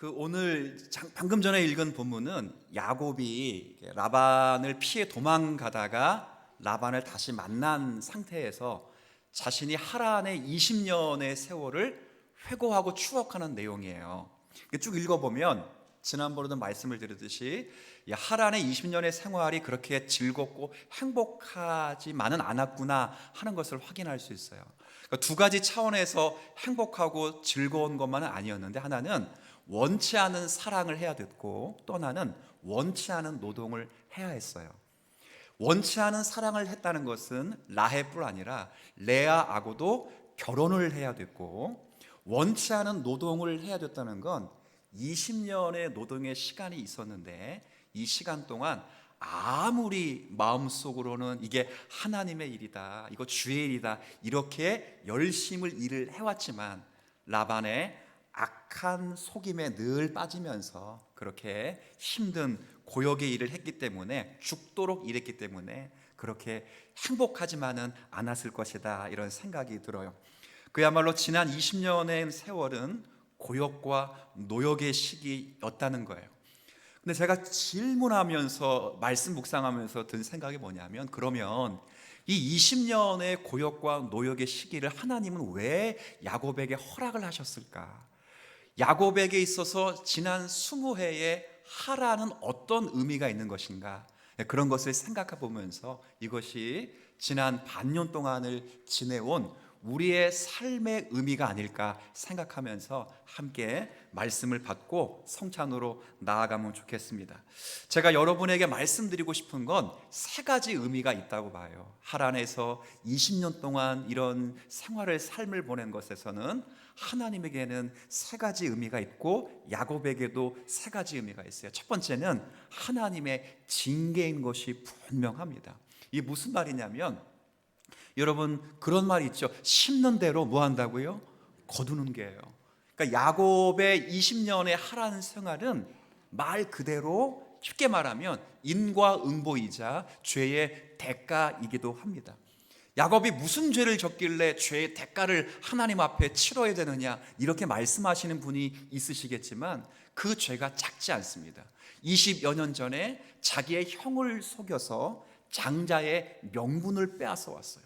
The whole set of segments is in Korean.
오늘 방금 전에 읽은 본문은 야곱이 라반을 피해 도망가다가 라반을 다시 만난 상태에서 자신이 하란의 20년의 세월을 회고하고 추억하는 내용이에요. 쭉 읽어보면 지난번에도 말씀을 드렸듯이 하란의 20년의 생활이 그렇게 즐겁고 행복하지만은 않았구나 하는 것을 확인할 수 있어요. 그러니까 두 가지 차원에서 행복하고 즐거운 것만은 아니었는데, 하나는 원치 않은 사랑을 해야 됐고 또 하나는 원치 않은 노동을 해야 했어요. 원치 않은 사랑을 했다는 것은 라헬뿐 아니라 레아하고도 결혼을 해야 됐고, 원치 않은 노동을 해야 됐다는 건 20년의 노동의 시간이 있었는데 이 시간 동안 아무리 마음속으로는 이게 하나님의 일이다, 이거 주의 일이다, 이렇게 열심히 일을 해왔지만 라반의 악한 속임에 늘 빠지면서 그렇게 힘든 고역의 일을 했기 때문에, 죽도록 일했기 때문에 그렇게 행복하지만은 않았을 것이다, 이런 생각이 들어요. 그야말로 지난 20년의 세월은 고역과 노역의 시기였다는 거예요. 근데 제가 질문하면서 말씀 묵상하면서 든 생각이 뭐냐면, 그러면 이 20년의 고역과 노역의 시기를 하나님은 왜 야곱에게 허락을 하셨을까? 야곱에게 있어서 지난 20해의 하라는 어떤 의미가 있는 것인가? 그런 것을 생각해 보면서 이것이 지난 반년 동안을 지내온 우리의 삶의 의미가 아닐까 생각하면서 함께 말씀을 받고 성찬으로 나아가면 좋겠습니다. 제가 여러분에게 말씀드리고 싶은 건 세 가지 의미가 있다고 봐요. 하란에서 20년 동안 이런 생활을, 삶을 보낸 것에서는 하나님에게는 세 가지 의미가 있고 야곱에게도 세 가지 의미가 있어요. 첫 번째는 하나님의 징계인 것이 분명합니다. 이게 무슨 말이냐면, 여러분 그런 말이 있죠. 심는 대로 뭐 한다고요? 거두는 게예요. 그러니까 야곱의 20년의 하란 생활은 말 그대로 쉽게 말하면 인과응보이자 죄의 대가이기도 합니다. 야곱이 무슨 죄를 졌길래 죄의 대가를 하나님 앞에 치러야 되느냐, 이렇게 말씀하시는 분이 있으시겠지만 그 죄가 작지 않습니다. 20여 년 전에 자기의 형을 속여서 장자의 명분을 빼앗아 왔어요.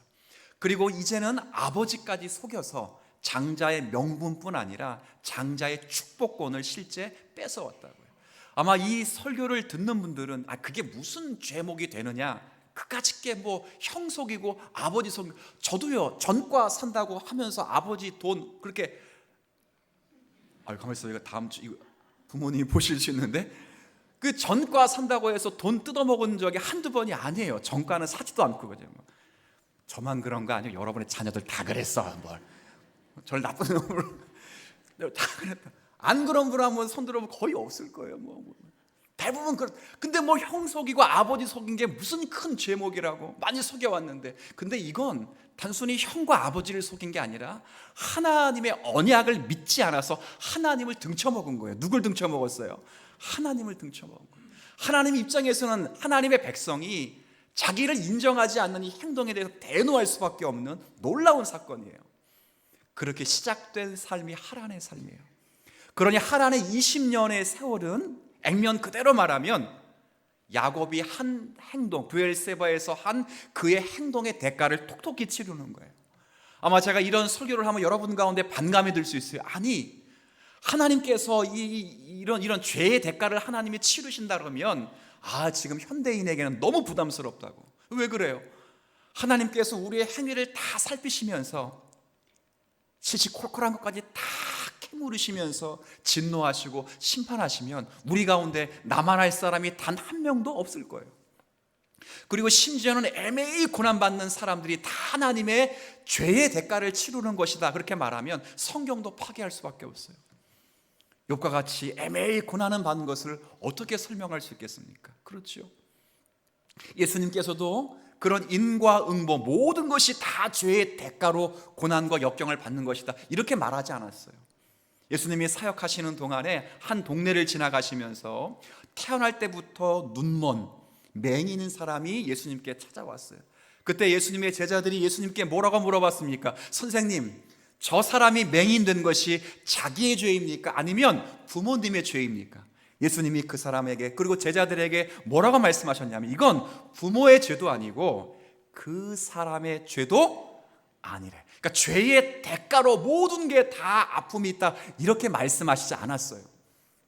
그리고 이제는 아버지까지 속여서 장자의 명분뿐 아니라 장자의 축복권을 실제 뺏어왔다고요. 아마 이 설교를 듣는 분들은 그게 무슨 죄목이 되느냐, 그까짓 게 뭐 형 속이고 아버지 속이고, 저도요 전과 산다고 하면서 아버지 돈 그렇게, 가만히 있어, 이거 다음 주 이거 부모님이 보실 수 있는데, 그 전과 산다고 해서 돈 뜯어먹은 적이 한두 번이 아니에요. 전과는 사지도 않고. 그죠? 저만 그런 거 아니에요? 여러분의 자녀들 다 그랬어. 저를 나쁜 놈으로 다 그랬다. 안 그런 분 한번 손 들어보면 거의 없을 거예요. 대부분 그렇. 근데 형 속이고 아버지 속인 게 무슨 큰 죄목이라고 많이 속여왔는데, 근데 이건 단순히 형과 아버지를 속인 게 아니라 하나님의 언약을 믿지 않아서 하나님을 등쳐먹은 거예요. 누굴 등쳐먹었어요? 하나님을 등쳐먹은 거예요. 하나님 입장에서는 하나님의 백성이 자기를 인정하지 않는 이 행동에 대해서 대노할 수밖에 없는 놀라운 사건이에요. 그렇게 시작된 삶이 하란의 삶이에요. 그러니 하란의 20년의 세월은 액면 그대로 말하면 야곱이 한 행동, 브엘세바에서 한 그의 행동의 대가를 톡톡히 치르는 거예요. 아마 제가 이런 설교를 하면 여러분 가운데 반감이 들 수 있어요. 아니, 하나님께서 이런 죄의 대가를 하나님이 치르신다 그러면 지금 현대인에게는 너무 부담스럽다고. 왜 그래요? 하나님께서 우리의 행위를 다 살피시면서 시시콜콜한 것까지 다 캐물으시면서 진노하시고 심판하시면 우리 가운데 나만할 사람이 단 한 명도 없을 거예요. 그리고 심지어는 애매히 고난받는 사람들이 다 하나님의 죄의 대가를 치르는 것이다, 그렇게 말하면 성경도 파괴할 수밖에 없어요. 욥과 같이 애매히 고난을 받는 것을 어떻게 설명할 수 있겠습니까? 그렇죠. 예수님께서도 그런 인과응보, 모든 것이 다 죄의 대가로 고난과 역경을 받는 것이다, 이렇게 말하지 않았어요. 예수님이 사역하시는 동안에 한 동네를 지나가시면서 태어날 때부터 눈먼 맹이 있는 사람이 예수님께 찾아왔어요. 그때 예수님의 제자들이 예수님께 뭐라고 물어봤습니까? 선생님, 저 사람이 맹인된 것이 자기의 죄입니까? 아니면 부모님의 죄입니까? 예수님이 그 사람에게 그리고 제자들에게 뭐라고 말씀하셨냐면 이건 부모의 죄도 아니고 그 사람의 죄도 아니래. 그러니까 죄의 대가로 모든 게 다 아픔이 있다 이렇게 말씀하시지 않았어요.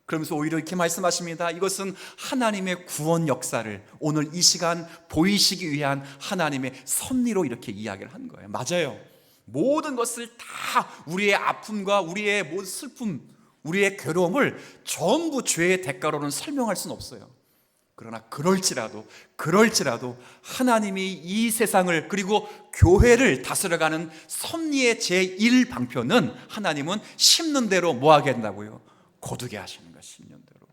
그러면서 오히려 이렇게 말씀하십니다. 이것은 하나님의 구원 역사를 오늘 이 시간 보이시기 위한 하나님의 섭리로 이렇게 이야기를 한 거예요. 맞아요. 모든 것을 다 우리의 아픔과 우리의 모든 슬픔, 우리의 괴로움을 전부 죄의 대가로는 설명할 수는 없어요. 그러나 그럴지라도 하나님이 이 세상을 그리고 교회를 다스려가는 섭리의 제1방편은 하나님은 심는 대로 뭐 하게 한다고요? 거두게 하시는 거예요. 심는 대로.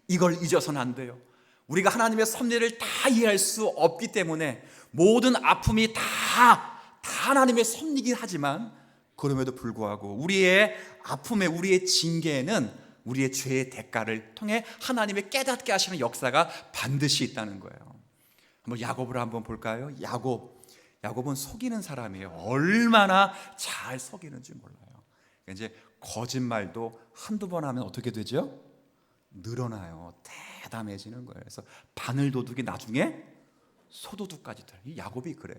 이걸 잊어서는 안 돼요. 우리가 하나님의 섭리를 다 이해할 수 없기 때문에 모든 아픔이 다 하나님의 섭리긴 하지만 그럼에도 불구하고 우리의 아픔에 우리의 징계에는 우리의 죄의 대가를 통해 하나님의 깨닫게 하시는 역사가 반드시 있다는 거예요. 한번 야곱을 한번 볼까요? 야곱은 속이는 사람이에요. 얼마나 잘 속이는지 몰라요. 이제 거짓말도 한두 번 하면 어떻게 되죠? 늘어나요. 대담해지는 거예요. 그래서 바늘도둑이 나중에 소도둑까지 돼요. 이 야곱이 그래요.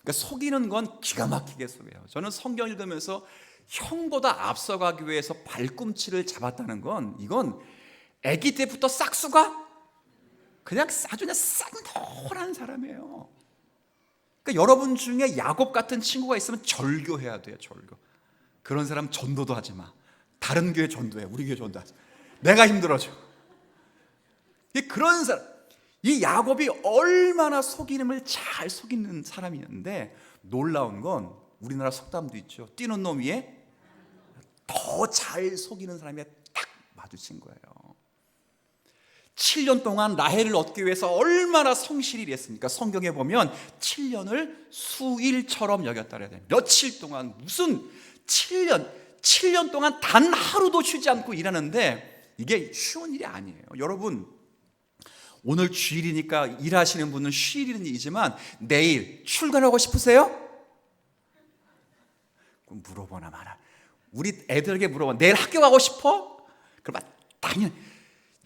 그러니까 속이는 건 기가 막히게 속여요. 저는 성경 읽으면서 형보다 앞서가기 위해서 발꿈치를 잡았다는 건 이건 아기 때부터 싹수가 그냥 아주 그냥 쌍돌한 사람이에요. 그러니까 여러분 중에 야곱 같은 친구가 있으면 절교해야 돼요. 절교. 그런 사람 전도도 하지 마. 다른 교회 전도해. 우리 교회 전도하지. 내가 힘들어져. 그런 사람. 이 야곱이 얼마나 속이름을 잘 속이는 사람이었는데 놀라운 건 우리나라 속담도 있죠. 뛰는 놈 위에 더 잘 속이는 사람이 딱 마주친 거예요. 7년 동안 라헬을 얻기 위해서 얼마나 성실히 일했습니까? 성경에 보면 7년을 수일처럼 여겼다 그래야 돼요. 며칠 동안 무슨 7년 동안 단 하루도 쉬지 않고 일하는데 이게 쉬운 일이 아니에요. 여러분 오늘 주일이니까 일하시는 분은 쉴 일은 이지만 내일 출근하고 싶으세요? 물어보나 마나. 우리 애들에게 물어봐. 내일 학교 가고 싶어? 그러면 당연히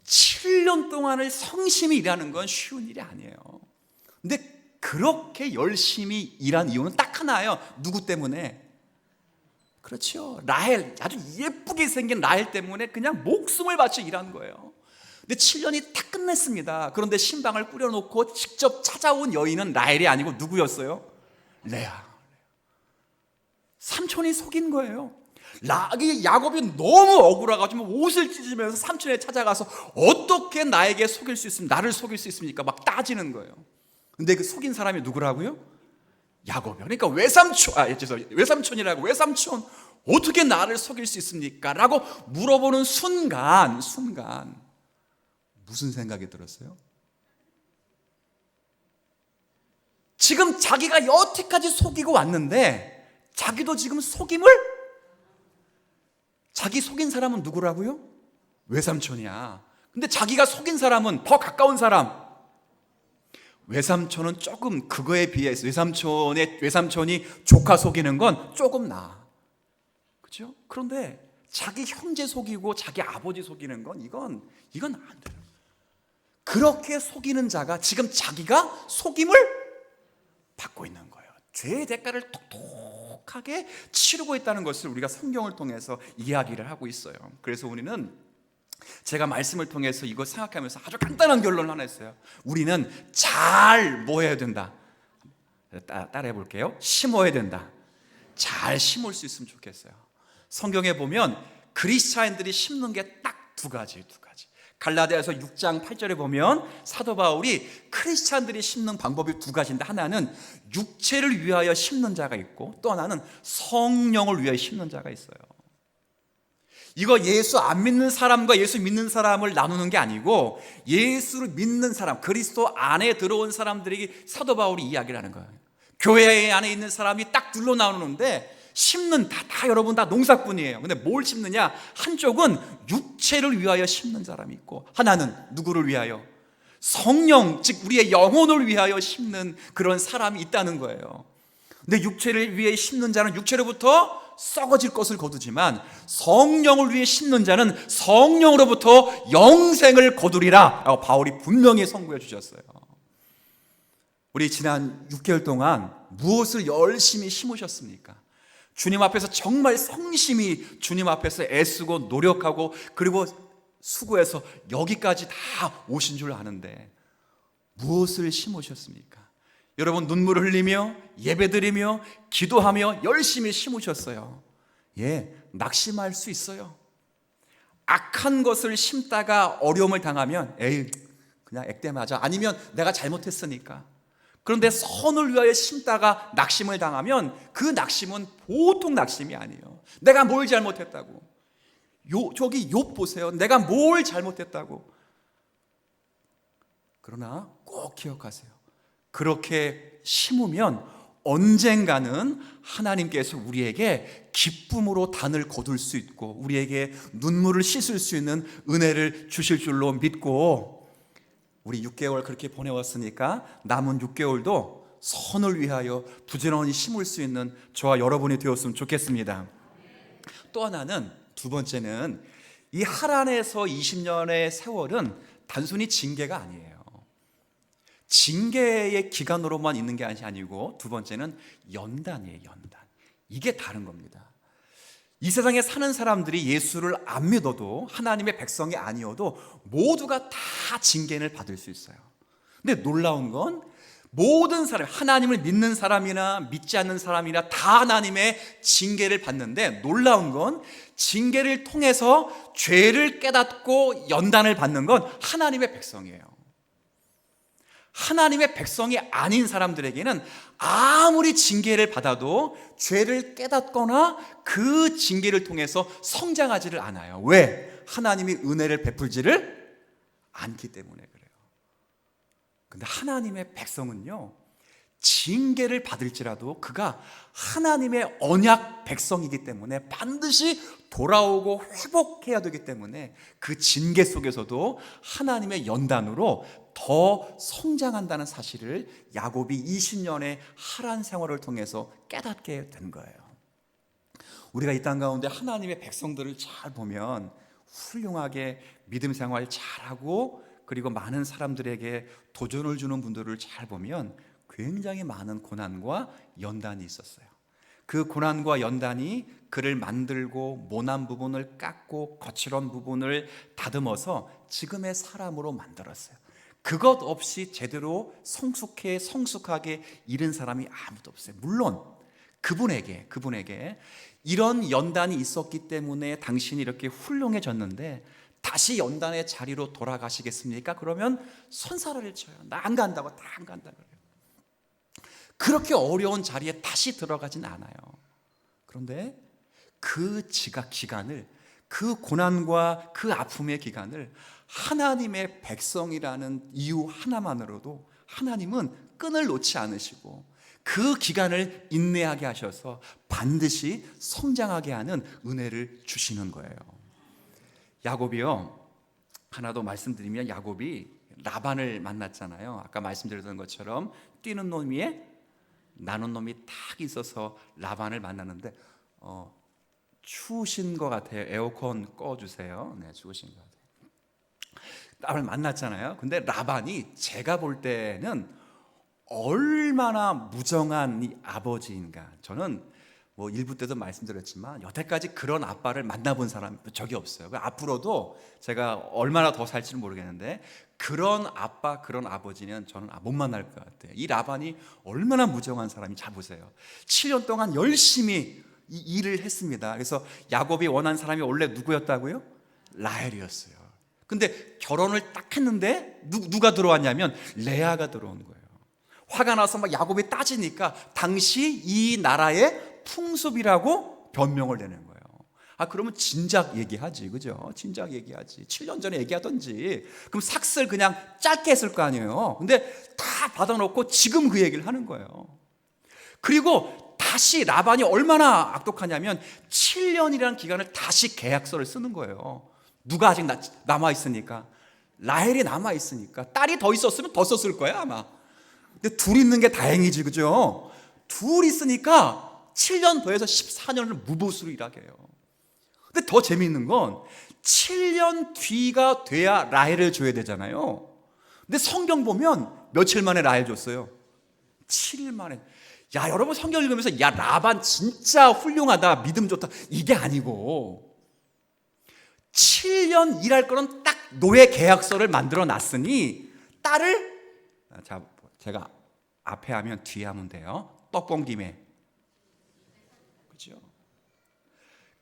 7년 동안을 성심히 일하는 건 쉬운 일이 아니에요. 근데 그렇게 열심히 일한 이유는 딱 하나예요. 누구 때문에? 그렇죠. 라헬, 아주 예쁘게 생긴 라헬 때문에 그냥 목숨을 바쳐 일한 거예요. 근데 7년이 딱 끝냈습니다. 그런데 신방을 꾸려놓고 직접 찾아온 여인은 라헬이 아니고 누구였어요? 레아. 삼촌이 속인 거예요. 야곱이 너무 억울해가지고 옷을 찢으면서 삼촌에 찾아가서 어떻게 나에게 속일 수 있습니까? 나를 속일 수 있습니까? 막 따지는 거예요. 근데 그 속인 사람이 누구라고요? 야곱이요. 그러니까 외삼촌이라고. 외삼촌 어떻게 나를 속일 수 있습니까? 라고 물어보는 순간 무슨 생각이 들었어요? 지금 자기가 여태까지 속이고 왔는데 자기도 지금 자기 속인 사람은 누구라고요? 외삼촌이야. 근데 자기가 속인 사람은 더 가까운 사람. 외삼촌은 조금 그거에 비해서 외삼촌이 조카 속이는 건 조금 나아. 그렇죠? 그런데 자기 형제 속이고 자기 아버지 속이는 건 이건 안 돼요. 그렇게 속이는 자가 지금 자기가 속임을 받고 있는 거예요. 죄의 대가를 톡톡하게 치르고 있다는 것을 우리가 성경을 통해서 이야기를 하고 있어요. 그래서 우리는 제가 말씀을 통해서 이거 생각하면서 아주 간단한 결론을 하나 했어요. 우리는 잘 뭐 해야 된다? 따라해 볼게요. 심어야 된다. 잘 심을 수 있으면 좋겠어요. 성경에 보면 그리스도인들이 심는 게 딱 두 가지. 갈라디아서 6장 8절에 보면 사도 바울이 크리스찬들이 심는 방법이 두 가지인데 하나는 육체를 위하여 심는 자가 있고 또 하나는 성령을 위하여 심는 자가 있어요. 이거 예수 안 믿는 사람과 예수 믿는 사람을 나누는 게 아니고 예수를 믿는 사람, 그리스도 안에 들어온 사람들에게 사도 바울이 이야기를 하는 거예요. 교회 안에 있는 사람이 딱 둘로 나누는데 심는 다 여러분 다 농사꾼이에요. 근데 뭘 심느냐? 한쪽은 육체를 위하여 심는 사람이 있고 하나는 누구를 위하여? 성령, 즉 우리의 영혼을 위하여 심는 그런 사람이 있다는 거예요. 내 육체를 위해 심는 자는 육체로부터 썩어질 것을 거두지만 성령을 위해 심는 자는 성령으로부터 영생을 거두리라 라고 바울이 분명히 선고해 주셨어요. 우리 지난 6개월 동안 무엇을 열심히 심으셨습니까? 주님 앞에서 정말 성심히 주님 앞에서 애쓰고 노력하고 그리고 수고해서 여기까지 다 오신 줄 아는데 무엇을 심으셨습니까? 여러분 눈물을 흘리며 예배드리며 기도하며 열심히 심으셨어요. 낙심할 수 있어요. 악한 것을 심다가 어려움을 당하면 에이 그냥 액땜 맞아, 아니면 내가 잘못했으니까. 그런데 선을 위하여 심다가 낙심을 당하면 그 낙심은 보통 낙심이 아니에요. 내가 뭘 잘못했다고. 저기 욥 보세요. 내가 뭘 잘못했다고. 그러나 꼭 기억하세요. 그렇게 심으면 언젠가는 하나님께서 우리에게 기쁨으로 단을 거둘 수 있고 우리에게 눈물을 씻을 수 있는 은혜를 주실 줄로 믿고, 우리 6개월 그렇게 보내왔으니까 남은 6개월도 선을 위하여 부지런히 심을 수 있는 저와 여러분이 되었으면 좋겠습니다. 또 하나는, 두 번째는, 이 하란에서 20년의 세월은 단순히 징계가 아니에요. 징계의 기간으로만 있는 게 아니고 두 번째는 연단이에요. 연단. 이게 다른 겁니다. 이 세상에 사는 사람들이 예수를 안 믿어도, 하나님의 백성이 아니어도 모두가 다 징계를 받을 수 있어요. 근데 놀라운 건 모든 사람, 하나님을 믿는 사람이나 믿지 않는 사람이나 다 하나님의 징계를 받는데, 놀라운 건 징계를 통해서 죄를 깨닫고 연단을 받는 건 하나님의 백성이에요. 하나님의 백성이 아닌 사람들에게는 아무리 징계를 받아도 죄를 깨닫거나 그 징계를 통해서 성장하지를 않아요. 왜? 하나님이 은혜를 베풀지를 않기 때문에 그래요. 근데 하나님의 백성은요, 징계를 받을지라도 그가 하나님의 언약 백성이기 때문에 반드시 돌아오고 회복해야 되기 때문에 그 징계 속에서도 하나님의 연단으로 더 성장한다는 사실을 야곱이 20년의 하란 생활을 통해서 깨닫게 된 거예요. 우리가 이 땅 가운데 하나님의 백성들을 잘 보면 훌륭하게 믿음 생활 잘하고 그리고 많은 사람들에게 도전을 주는 분들을 잘 보면 굉장히 많은 고난과 연단이 있었어요. 그 고난과 연단이 그를 만들고 모난 부분을 깎고 거칠은 부분을 다듬어서 지금의 사람으로 만들었어요. 그것 없이 제대로 성숙하게 이른 사람이 아무도 없어요. 물론 그분에게 이런 연단이 있었기 때문에 당신이 이렇게 훌륭해졌는데 다시 연단의 자리로 돌아가시겠습니까? 그러면 손사래를 쳐요. 나 안 간다고, 다 안 간다 그래요. 그렇게 어려운 자리에 다시 들어가진 않아요. 그런데 그 기간을, 그 고난과 그 아픔의 기간을 하나님의 백성이라는 이유 하나만으로도 하나님은 끈을 놓지 않으시고 그 기간을 인내하게 하셔서 반드시 성장하게 하는 은혜를 주시는 거예요. 야곱이요, 하나 더 말씀드리면, 야곱이 라반을 만났잖아요. 아까 말씀드렸던 것처럼 뛰는 놈 위에 나는 놈이 딱 있어서 라반을 만났는데 추우신 것 같아요. 에어컨 꺼주세요. 네, 추우신 것 같아요. 라반을 만났잖아요. 근데 라반이 제가 볼 때는 얼마나 무정한 이 아버지인가. 저는 뭐 일부 때도 말씀드렸지만 여태까지 그런 아빠를 만나본 사람 적이 없어요. 앞으로도 제가 얼마나 더 살지는 모르겠는데 그런 아빠, 그런 아버지는 저는 못 만날 것 같아요. 이 라반이 얼마나 무정한 사람이, 잘 보세요. 7년 동안 열심히 이 일을 했습니다. 그래서 야곱이 원한 사람이 원래 누구였다고요? 라헬이었어요. 근데 결혼을 딱 했는데 누가 들어왔냐면 레아가 들어온 거예요. 화가 나서 막 야곱이 따지니까 당시 이 나라의 풍습이라고 변명을 내는 거예요. 그러면 진작 얘기하지, 그죠? 진작 얘기하지. 7년 전에 얘기하던지. 그럼 삭슬 그냥 짧게 했을 거 아니에요. 근데 다 받아놓고 지금 그 얘기를 하는 거예요. 그리고 다시 라반이 얼마나 악독하냐면 7년이라는 기간을 다시 계약서를 쓰는 거예요. 누가 아직 남아있으니까, 라헬이 남아있으니까. 딸이 더 있었으면 더 썼을 거예요 아마. 근데 둘 있는 게 다행이지, 그죠? 둘 있으니까 7년 더해서 14년을 무보수로 일하게 해요. 근데 더 재미있는 건 7년 뒤가 돼야 라헬을 줘야 되잖아요. 근데 성경 보면 며칠 만에 라헬 줬어요? 7일 만에. 야, 여러분 성경 읽으면서 야, 라반 진짜 훌륭하다, 믿음 좋다, 이게 아니고 7년 일할 거는 딱 노예 계약서를 만들어 놨으니 딸을, 자, 제가 앞에 하면 뒤에 하면 돼요. 떡봉 김에. 그죠?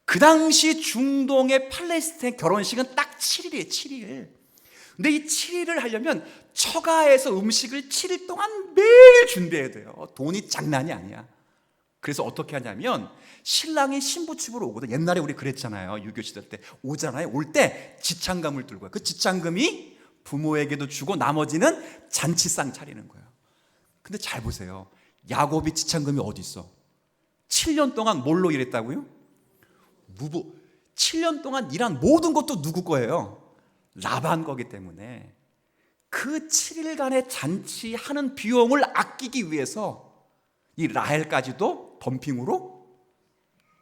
그 당시 중동의 팔레스타인 결혼식은 딱 7일이에요. 7일. 근데 이 7일을 하려면 처가에서 음식을 7일 동안 매일 준비해야 돼요. 돈이 장난이 아니야. 그래서 어떻게 하냐면 신랑이 신부 집으로 오거든. 옛날에 우리 그랬잖아요. 유교 시대 때 오잖아요. 올 때 지창금을 들고 와요. 그 지창금이 부모에게도 주고 나머지는 잔치상 차리는 거예요. 근데 잘 보세요. 야곱이 지창금이 어디 있어? 7년 동안 뭘로 일했다고요? 무보. 7년 동안 일한 모든 것도 누구 거예요? 라반 거기 때문에 그 7일간의 잔치하는 비용을 아끼기 위해서 이 라헬까지도 덤핑으로,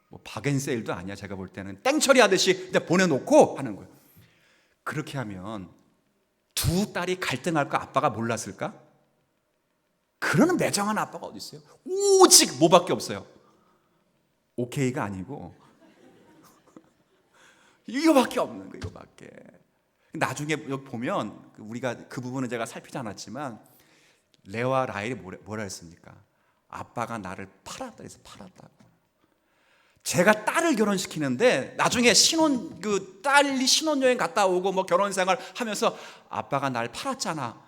뭐 바겐세일도 아니야. 제가 볼 때는 땡처리 하듯이 보내놓고 하는 거예요. 그렇게 하면 두 딸이 갈등할 거 아빠가 몰랐을까? 그러는 매정한 아빠가 어디 있어요? 오직 뭐밖에 없어요? 오케이가 아니고 이거밖에 없는 거예요. 이거밖에. 나중에 여기 보면 우리가 그 부분은 제가 살피지 않았지만 레와 라헬이 뭐라 했습니까? 아빠가 나를 팔았다 해서 팔았다고. 제가 딸을 결혼시키는데 나중에 딸이 신혼여행 갔다 오고 뭐 결혼생활 하면서 아빠가 날 팔았잖아.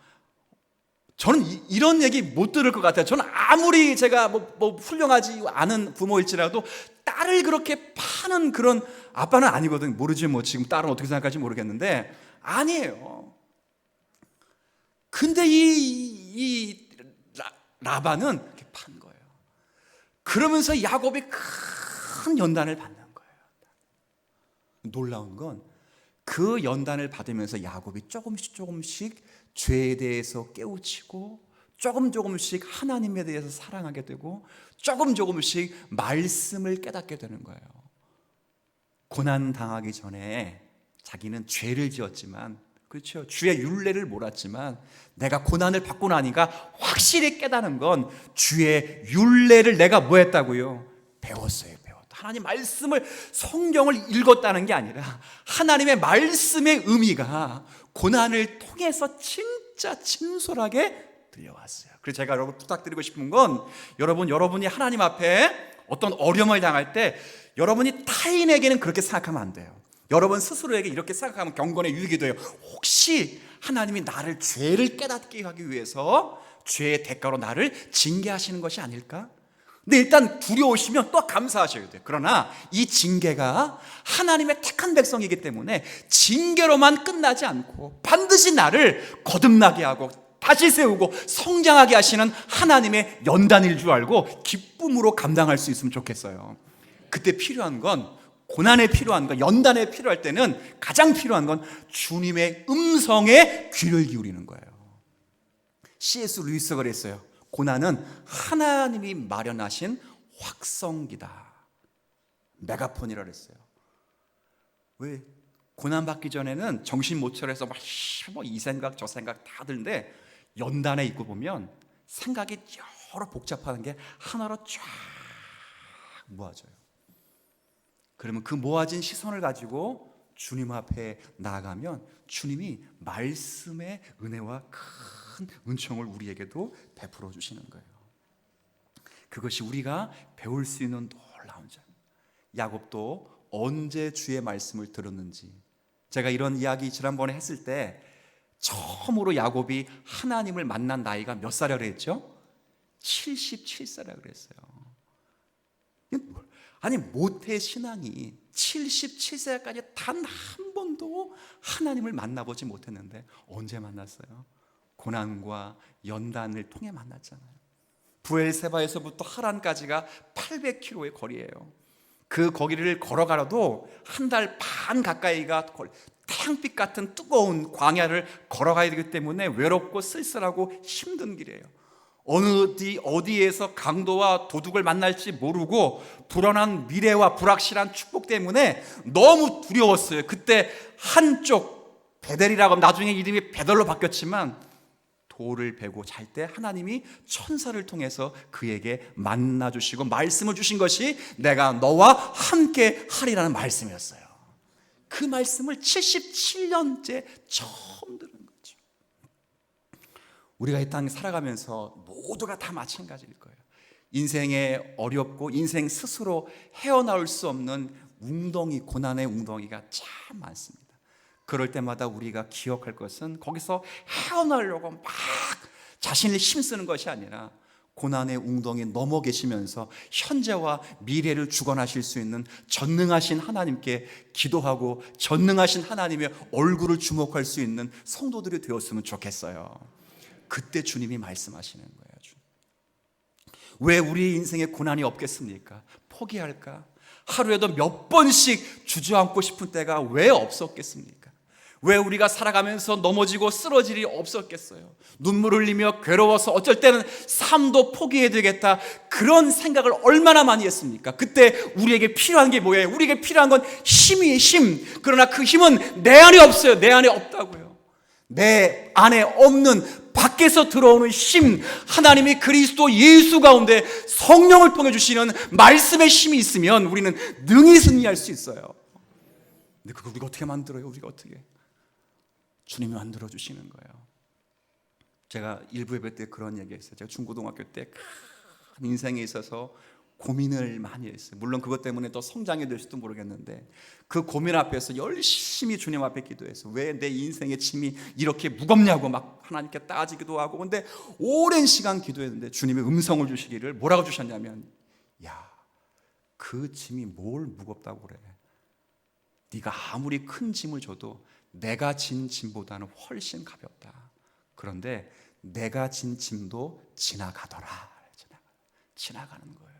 저는 이런 얘기 못 들을 것 같아요. 저는 아무리 제가 뭐 훌륭하지 않은 부모일지라도 딸을 그렇게 파는 그런 아빠는 아니거든. 모르지 뭐 지금 딸은 어떻게 생각할지 모르겠는데 아니에요. 근데 이 라반은 이렇게 판 거예요. 그러면서 야곱이 큰 연단을 받는 거예요. 놀라운 건 그 연단을 받으면서 야곱이 조금씩 죄에 대해서 깨우치고 조금씩 하나님에 대해서 사랑하게 되고 조금씩 말씀을 깨닫게 되는 거예요. 고난 당하기 전에 자기는 죄를 지었지만, 그렇죠, 주의 율례를 몰았지만 내가 고난을 받고 나니까 확실히 깨닫는 건 주의 율례를 내가 뭐 했다고요? 배웠어요. 하나님 말씀을, 성경을 읽었다는 게 아니라 하나님의 말씀의 의미가 고난을 통해서 진짜 진솔하게 들려왔어요. 그래서 제가 여러분 부탁드리고 싶은 건 여러분이 하나님 앞에 어떤 어려움을 당할 때 여러분이 타인에게는 그렇게 생각하면 안 돼요. 여러분 스스로에게 이렇게 생각하면 경건의 유익이 돼요. 혹시 하나님이 나를 죄를 깨닫게 하기 위해서 죄의 대가로 나를 징계하시는 것이 아닐까? 근데 일단 두려우시면 또 감사하셔야 돼요. 그러나 이 징계가 하나님의 택한 백성이기 때문에 징계로만 끝나지 않고 반드시 나를 거듭나게 하고 다시 세우고 성장하게 하시는 하나님의 연단일 줄 알고 기쁨으로 감당할 수 있으면 좋겠어요. 그때 필요한 건, 고난에 필요한 건, 연단에 필요할 때는 가장 필요한 건 주님의 음성에 귀를 기울이는 거예요. C.S. 루이스가 그랬어요. 고난은 하나님이 마련하신 확성기다. 메가폰이라 그랬어요. 왜? 고난 받기 전에는 정신 못 차려서 막 이 생각 저 생각 다 드는데 연단에 있고 보면 생각이 여러 복잡한 게 하나로 쫙 모아져요. 그러면 그 모아진 시선을 가지고 주님 앞에 나아가면 주님이 말씀의 은혜와 큰 은총을 우리에게도 베풀어 주시는 거예요. 그것이 우리가 배울 수 있는 놀라운 점. 야곱도 언제 주의 말씀을 들었는지, 제가 이런 이야기 지난번에 했을 때 처음으로 야곱이 하나님을 만난 나이가 몇 살이라고 했죠? 77살이라고 그랬어요. 아니 모태 신앙이 77세까지 단 한 번도 하나님을 만나보지 못했는데 언제 만났어요? 고난과 연단을 통해 만났잖아요. 부엘세바에서부터 하란까지가 800km의 거리예요. 그 거리를 걸어가도 한 달 반 가까이가 태양빛 같은 뜨거운 광야를 걸어가야 되기 때문에 외롭고 쓸쓸하고 힘든 길이에요. 어디에서 강도와 도둑을 만날지 모르고 불안한 미래와 불확실한 축복 때문에 너무 두려웠어요. 그때 한쪽 베델이라고 나중에 이름이 베델로 바뀌었지만 돌을 베고 잘 때 하나님이 천사를 통해서 그에게 만나 주시고 말씀을 주신 것이 내가 너와 함께 하리라는 말씀이었어요. 그 말씀을 77년째 처음 들은 거죠. 우리가 이 땅에 살아가면서 모두가 다 마찬가지일 거예요. 인생에 어렵고 인생 스스로 헤어나올 수 없는 웅덩이, 고난의 웅덩이가 참 많습니다. 그럴 때마다 우리가 기억할 것은 거기서 헤어나려고 막 자신을 힘쓰는 것이 아니라 고난의 웅덩이에 넘어 계시면서 현재와 미래를 주관하실 수 있는 전능하신 하나님께 기도하고 전능하신 하나님의 얼굴을 주목할 수 있는 성도들이 되었으면 좋겠어요. 그때 주님이 말씀하시는 거예요. 왜 우리 인생에 고난이 없겠습니까? 포기할까? 하루에도 몇 번씩 주저앉고 싶은 때가 왜 없었겠습니까? 왜 우리가 살아가면서 넘어지고 쓰러질 일이 없었겠어요? 눈물 흘리며 괴로워서 어쩔 때는 삶도 포기해야 되겠다, 그런 생각을 얼마나 많이 했습니까? 그때 우리에게 필요한 게 뭐예요? 우리에게 필요한 건 힘이에요, 힘. 그러나 그 힘은 내 안에 없어요. 내 안에 없다고요. 내 안에 없는 밖에서 들어오는 힘, 하나님이 그리스도 예수 가운데 성령을 통해 주시는 말씀의 힘이 있으면 우리는 능히 승리할 수 있어요. 근데 그걸 우리가 어떻게 만들어요? 우리가 어떻게? 주님이 만들어 주시는 거예요. 제가 일부 예배 때 그런 얘기 했어요. 제가 중고등학교 때 큰 인생에 있어서 고민을 많이 했어요. 물론 그것 때문에 또 성장이 될지도 모르겠는데 그 고민 앞에서 열심히 주님 앞에 기도해서 왜 내 인생의 짐이 이렇게 무겁냐고 막 하나님께 따지기도 하고, 근데 오랜 시간 기도했는데 주님이 음성을 주시기를 뭐라고 주셨냐면, 야, 그 짐이 뭘 무겁다고 그래. 네가 아무리 큰 짐을 줘도 내가 진 짐보다는 훨씬 가볍다. 그런데 내가 진 짐도 지나가더라. 지나가는 거예요.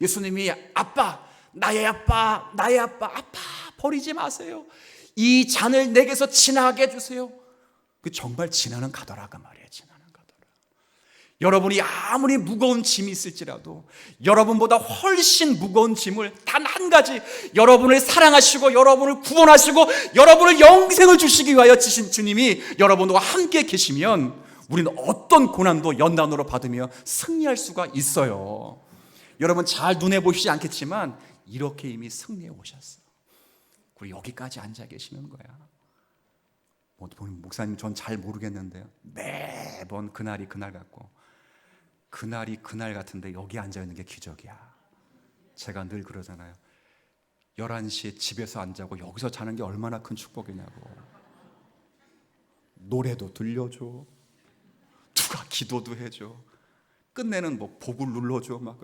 예수님이 아빠, 나의 아빠, 나의 아빠, 버리지 마세요. 이 잔을 내게서 지나게 해주세요. 그 정말 지나는 가더라 그 말이에요. 지나는 가더라. 여러분이 아무리 무거운 짐이 있을지라도 여러분보다 훨씬 무거운 짐을 단 한 가지, 여러분을 사랑하시고 여러분을 구원하시고 여러분을 영생을 주시기 위하여 지신 주님이 여러분과 함께 계시면 우리는 어떤 고난도 연단으로 받으며 승리할 수가 있어요. 여러분 잘 눈에 보시지 않겠지만 이렇게 이미 승리해 오셨어요. 우리 여기까지 앉아 계시는 거야. 목사님 전 잘 모르겠는데요, 매번 그날이 그날 같고 그날이 그날 같은데 여기 앉아 있는 게 기적이야. 제가 늘 그러잖아요. 11시에 집에서 안 자고 여기서 자는 게 얼마나 큰 축복이냐고. 노래도 들려줘, 누가 기도도 해줘, 끝내는 뭐 복을 눌러줘 막.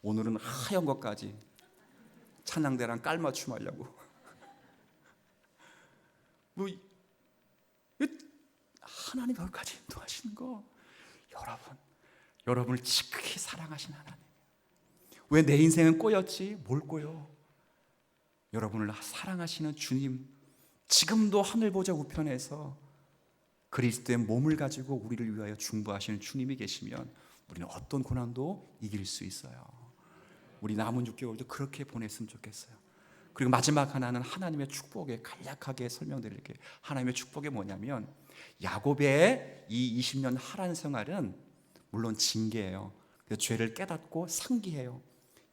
오늘은 하얀 것까지 찬양대랑 깔맞춤 하려고. 뭐 하나님 거기까지 인도하시는 거, 여러분을 지극히 사랑하신 하나님. 왜 내 인생은 꼬였지? 뭘 꼬여? 여러분을 사랑하시는 주님, 지금도 하늘 보좌 우편에서 그리스도의 몸을 가지고 우리를 위하여 중보하시는 주님이 계시면 우리는 어떤 고난도 이길 수 있어요. 우리 남은 6개월도 그렇게 보냈으면 좋겠어요. 그리고 마지막 하나는 하나님의 축복에 간략하게 설명드릴게요. 하나님의 축복이 뭐냐면, 야곱의 이 20년 하란 생활은 물론 징계예요. 죄를 깨닫고 상기해요.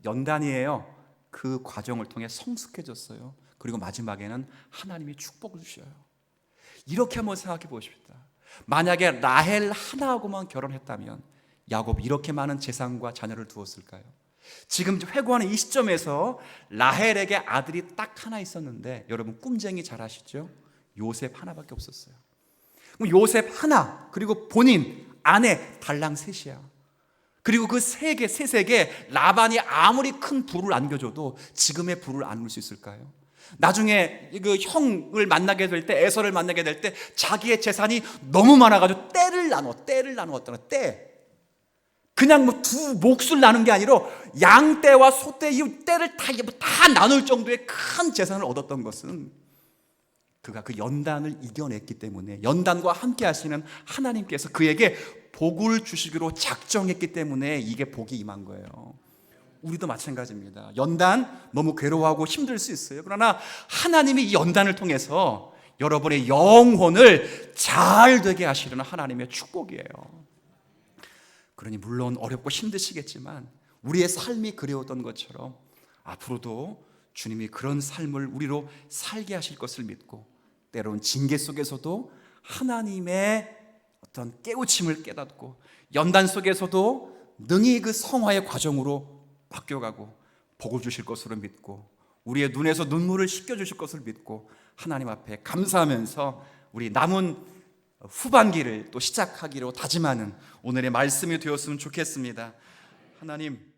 연단이에요. 그 과정을 통해 성숙해졌어요. 그리고 마지막에는 하나님이 축복을 주셔요. 이렇게 한번 생각해 보십시다. 만약에 라헬 하나하고만 결혼했다면 야곱이 이렇게 많은 재산과 자녀를 두었을까요? 지금 회고하는 이 시점에서 라헬에게 아들이 딱 하나 있었는데, 여러분 꿈쟁이 잘 아시죠? 요셉 하나밖에 없었어요. 그럼 요셉 하나, 그리고 본인, 아내 달랑 셋이야. 그리고 그 셋에게 라반이 아무리 큰 부를 안겨줘도 지금의 부를 안을 수 있을까요? 나중에 그 형을 만나게 될 때, 에서를 만나게 될 때 자기의 재산이 너무 많아가지고 떼를 나누었다는 떼. 그냥 뭐 두 몫을 나눈 게 아니라 양떼와 소떼, 이 떼를 다 나눌 정도의 큰 재산을 얻었던 것은 그가 그 연단을 이겨냈기 때문에, 연단과 함께 하시는 하나님께서 그에게 복을 주시기로 작정했기 때문에 이게 복이 임한 거예요. 우리도 마찬가지입니다. 연단 너무 괴로워하고 힘들 수 있어요. 그러나 하나님이 이 연단을 통해서 여러분의 영혼을 잘 되게 하시려는 하나님의 축복이에요. 그러니 물론 어렵고 힘드시겠지만 우리의 삶이 그리웠던 것처럼 앞으로도 주님이 그런 삶을 우리로 살게 하실 것을 믿고, 때로는 징계 속에서도 하나님의 어떤 깨우침을 깨닫고, 연단 속에서도 능히 그 성화의 과정으로 바뀌어가고 복을 주실 것으로 믿고, 우리의 눈에서 눈물을 씻겨주실 것을 믿고 하나님 앞에 감사하면서 우리 남은 후반기를 또 시작하기로 다짐하는 오늘의 말씀이 되었으면 좋겠습니다. 하나님,